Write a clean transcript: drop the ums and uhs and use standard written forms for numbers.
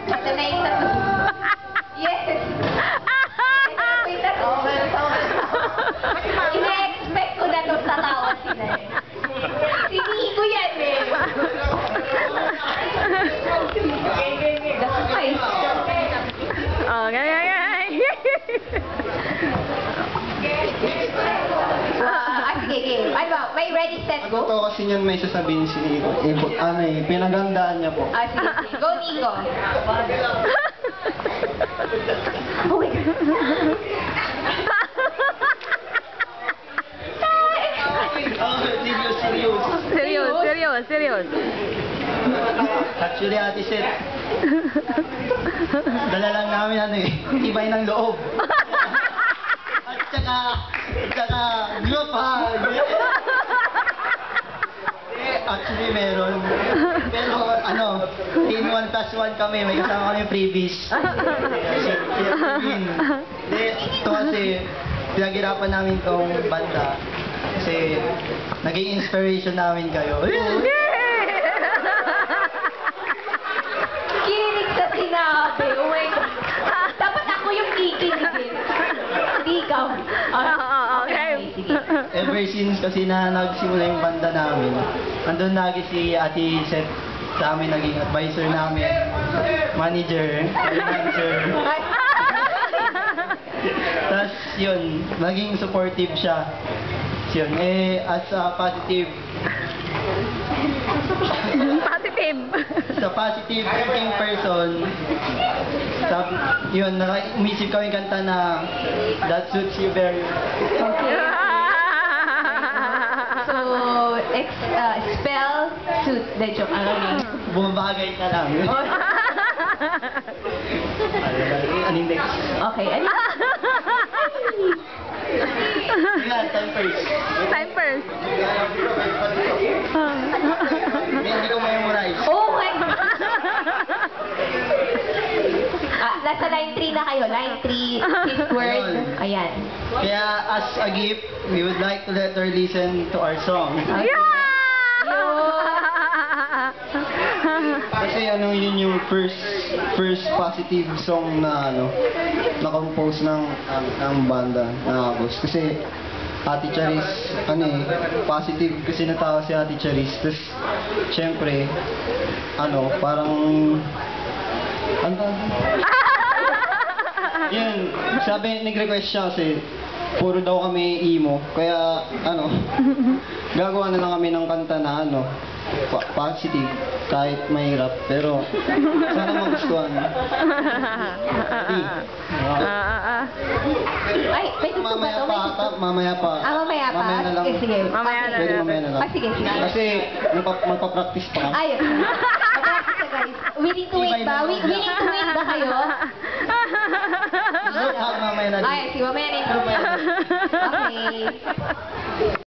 Ito na yung tatlo. Yes! Ito yung tatlo. Ina-expect ko na itong tatawa sila eh. Sinigo yan eh. That's nice. Oh, ganyan. Sige. Ano ba? May ready, set, Ako go? to kasi yun may sasabihin si Nico. Pinagandaan niya po. Sige. Go, Nico. Oh my God. Serious. Actually, Ate Seth, dala lang namin ibay ng loob. At saka, group hug. Actually, meron. Pero, in 1+1 kami, may kasama kami freebies. Ito kasi, pinaghirapan namin tong banda. Kasi, naging inspiration namin kayo. Kinig sa sinabi. Oh my God. Dapat ako yung kikinigin. Hindi ikaw. Okay. Sige. Ever since kasi na nagsimula yung banda namin, andun lagi si Ate Seth sa amin, naging advisor namin, manager. Tapos yun, naging supportive siya. Yun, as a positive thinking person, yun, umisip kami kanta na that suits you very well. So, spell suit. De joke. Bumabagay ka lang. Ano next? Okay. Ano? Time first. Hindi ko memorize. Oh my God! Nasa line 3 na kayo. Line 3, fifth word. Ayan. Kaya as a gift, we would like to let her listen to our song. Kasi yun yung first positive song na na-compose ng banda na Agos. Kasi Ate Charis, positive kasi natawa si Ate Charis. Tapos, syempre, parang, yun, sabi, nag-request siya kasi, puro daw kami emo. Kaya, gagawa na lang kami ng kanta na, positive, kahit mahirap. Pero, sana magustuhan. Ay, may gusto ba ito? Mamaya pa. Mamaya pa. Mamaya na lang. Sige. Mamaya na Pwede mamaya na lang. Sige. Kasi, magpa-practice pa kami. Ay, mag-practice na guys. Willing to wait ba? Willing to wait ba kayo? Mamaya na lang. Ay, sige, mamaya na yung Okay.